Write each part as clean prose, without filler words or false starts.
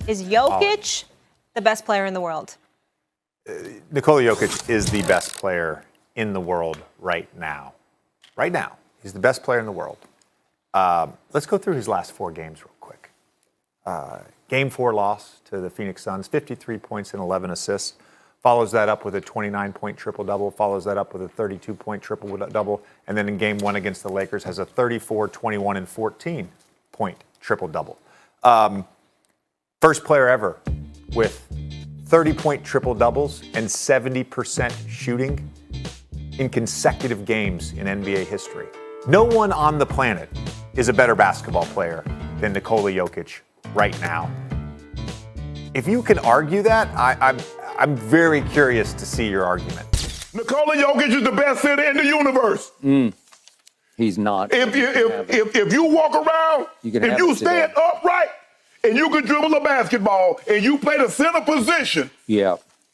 Is Jokic the best player in the world? Nikola Jokic is the best player in the world right now. Right now, he's the best player in the world. Let's go through his last 4 games real quick. Game 4 loss to the Phoenix Suns, 53 points and 11 assists. Follows that up with a 29-point triple-double. Follows that up with a 32-point triple-double. And then in Game 1 against the Lakers has a 34, 21, and 14-point triple-double. First player ever with 30-point triple-doubles and 70% shooting in consecutive games in NBA history. No one on the planet is a better basketball player than Nikola Jokic right now. If you can argue that, I'm very curious to see your argument. Nikola Jokic is the best center in the universe. He's not. If you walk around, if you stand upright, and you can dribble a basketball, and you play the center position,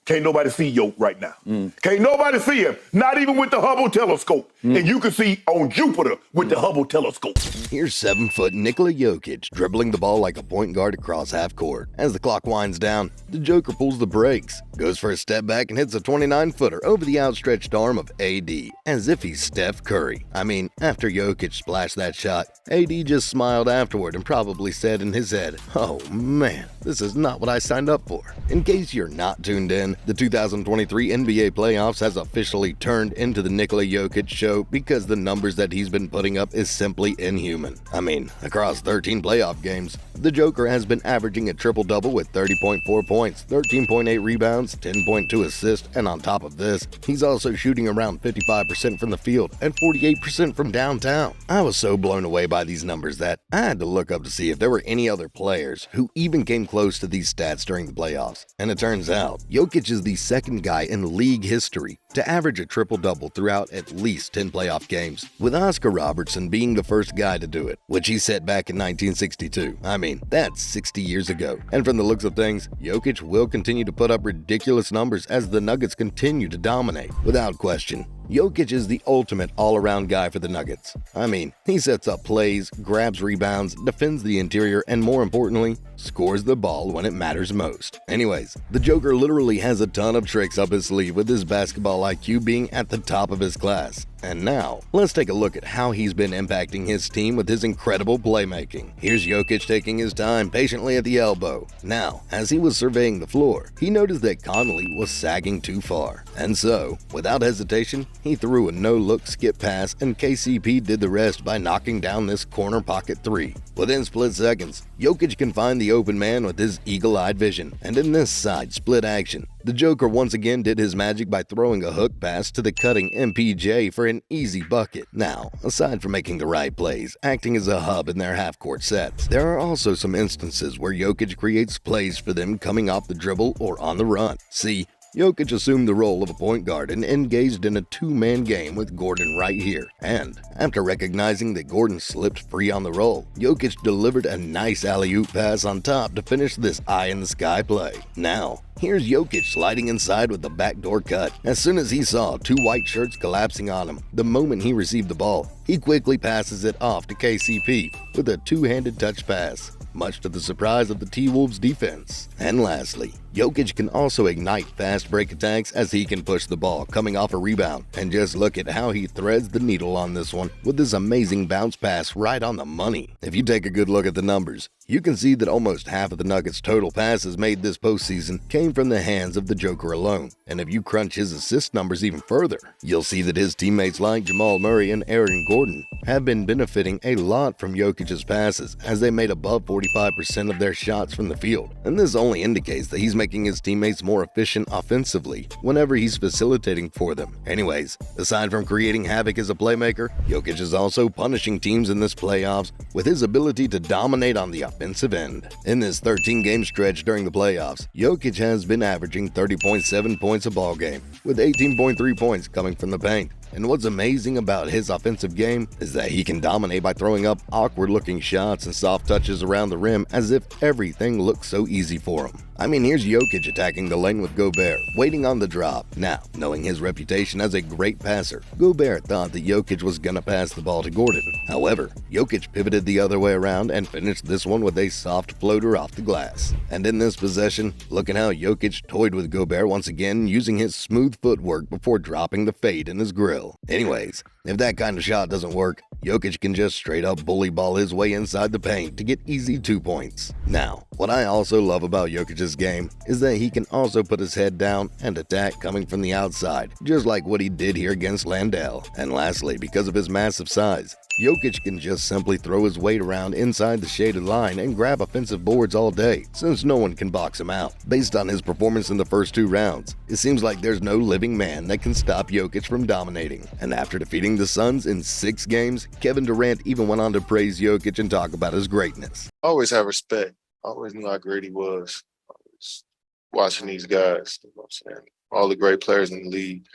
can't nobody see Yoke right now. Can't nobody see him, not even with the Hubble telescope. And you can see on Jupiter with the Hubble telescope. Here's 7-foot Nikola Jokic dribbling the ball like a point guard across half court. As the clock winds down, the Joker pulls the brakes, goes for a step back and hits a 29-footer over the outstretched arm of AD, as if he's Steph Curry. I mean, after Jokic splashed that shot, AD just smiled afterward and probably said in his head, "Oh man, this is not what I signed up for." In case you're not tuned in, the 2023 NBA playoffs has officially turned into the Nikola Jokic show because the numbers that he's been putting up is simply inhuman. I mean, across 13 playoff games, the Joker has been averaging a triple-double with 30.4 points, 13.8 rebounds, 10.2 assists, and on top of this, he's also shooting around 55% from the field and 48% from downtown. I was so blown away by these numbers that I had to look up to see if there were any other players who even came close to these stats during the playoffs. And it turns out, Jokic is the second guy in league history to average a triple-double throughout at least 10 playoff games, with Oscar Robertson being the first guy to do it, which he set back in 1962. I mean, that's 60 years ago. And from the looks of things, Jokic will continue to put up ridiculous numbers as the Nuggets continue to dominate. Without question, Jokic is the ultimate all-around guy for the Nuggets. I mean, he sets up plays, grabs rebounds, defends the interior, and more importantly, scores the ball when it matters most. Anyways, the Joker literally has a ton of tricks up his sleeve, with his basketball IQ being at the top of his class. And now, let's take a look at how he's been impacting his team with his incredible playmaking. Here's Jokic taking his time patiently at the elbow. Now, as he was surveying the floor, he noticed that Connolly was sagging too far. And so, without hesitation, he threw a no-look skip pass, and KCP did the rest by knocking down this corner pocket 3. Within split seconds, Jokic can find the open man with his eagle-eyed vision. And in this side split action, the Joker once again did his magic by throwing a hook pass to the cutting MPJ for an easy bucket. Now, aside from making the right plays, acting as a hub in their half-court sets, there are also some instances where Jokic creates plays for them coming off the dribble or on the run. See, Jokic assumed the role of a point guard and engaged in a two-man game with Gordon right here. And after recognizing that Gordon slipped free on the roll, Jokic delivered a nice alley-oop pass on top to finish this eye-in-the-sky play. Now, here's Jokic sliding inside with the backdoor cut. As soon as he saw 2 white shirts collapsing on him the moment he received the ball, he quickly passes it off to KCP with a two-handed touch pass, much to the surprise of the T-Wolves defense. And lastly, Jokic can also ignite fast break attacks as he can push the ball coming off a rebound. And just look at how he threads the needle on this one with this amazing bounce pass right on the money. If you take a good look at the numbers, you can see that almost half of the Nuggets' total passes made this postseason came from the hands of the Joker alone. And if you crunch his assist numbers even further, you'll see that his teammates like Jamal Murray and Aaron Gordon have been benefiting a lot from Jokic's passes, as they made above 45% of their shots from the field. And this only indicates that he's making his teammates more efficient offensively whenever he's facilitating for them. Anyways, aside from creating havoc as a playmaker, Jokic is also punishing teams in this playoffs with his ability to dominate on the offensive end. In this 13-game stretch during the playoffs, Jokic has been averaging 30.7 points a ball game, with 18.3 points coming from the paint. And what's amazing about his offensive game is that he can dominate by throwing up awkward-looking shots and soft touches around the rim as if everything looks so easy for him. I mean, here's Jokic attacking the lane with Gobert, waiting on the drop. Now, knowing his reputation as a great passer, Gobert thought that Jokic was gonna pass the ball to Gordon. However, Jokic pivoted the other way around and finished this one with a soft floater off the glass. And in this possession, look at how Jokic toyed with Gobert once again, using his smooth footwork before dropping the fade in his grill. Anyways, if that kind of shot doesn't work, Jokic can just straight up bully ball his way inside the paint to get easy 2 points. Now, what I also love about Jokic's game is that he can also put his head down and attack coming from the outside, just like what he did here against Landale. And lastly, because of his massive size, Jokic can just simply throw his weight around inside the shaded line and grab offensive boards all day, since no one can box him out. Based on his performance in the first 2 rounds, it seems like there's no living man that can stop Jokic from dominating. And after defeating the Suns in 6 games, Kevin Durant even went on to praise Jokic and talk about his greatness. I always have respect. I always knew how great he was. Always watching these guys, you know what I'm saying? All the great players in the league.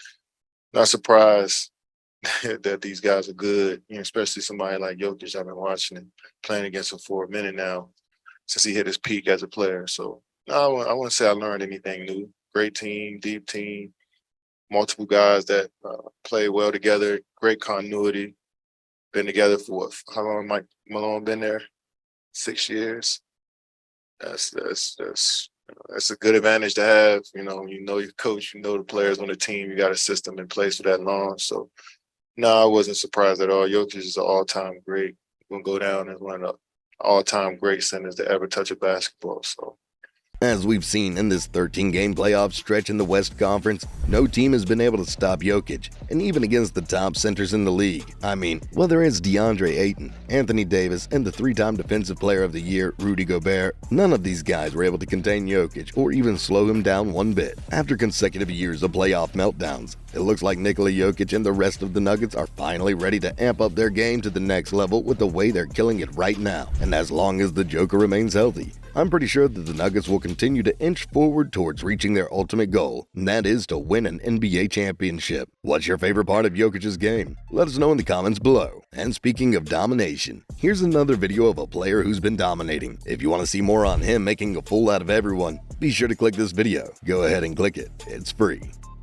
Not surprised that these guys are good, you know, especially somebody like Jokic. I've been watching him, playing against him for a minute now, since he hit his peak as a player. So no, I wouldn't say I learned anything new. Great team, deep team, multiple guys that play well together, great continuity. Been together for what? How long Mike Malone been there? 6 years. That's a good advantage to have. You know your coach, you know the players on the team. You got a system in place for that long. So no, I wasn't surprised at all. Jokic is an all-time great. Gonna go down as one of the all-time great centers to ever touch a basketball. So. As we've seen in this 13-game playoff stretch in the West Conference, no team has been able to stop Jokic, and even against the top centers in the league. I mean, whether it's DeAndre Ayton, Anthony Davis, and the 3-time Defensive Player of the Year, Rudy Gobert, none of these guys were able to contain Jokic or even slow him down one bit. After consecutive years of playoff meltdowns, it looks like Nikola Jokic and the rest of the Nuggets are finally ready to amp up their game to the next level with the way they're killing it right now. And as long as the Joker remains healthy, I'm pretty sure that the Nuggets will continue to inch forward towards reaching their ultimate goal, and that is to win an NBA championship. What's your favorite part of Jokic's game? Let us know in the comments below. And speaking of domination, here's another video of a player who's been dominating. If you want to see more on him making a fool out of everyone, be sure to click this video. Go ahead and click it. It's free.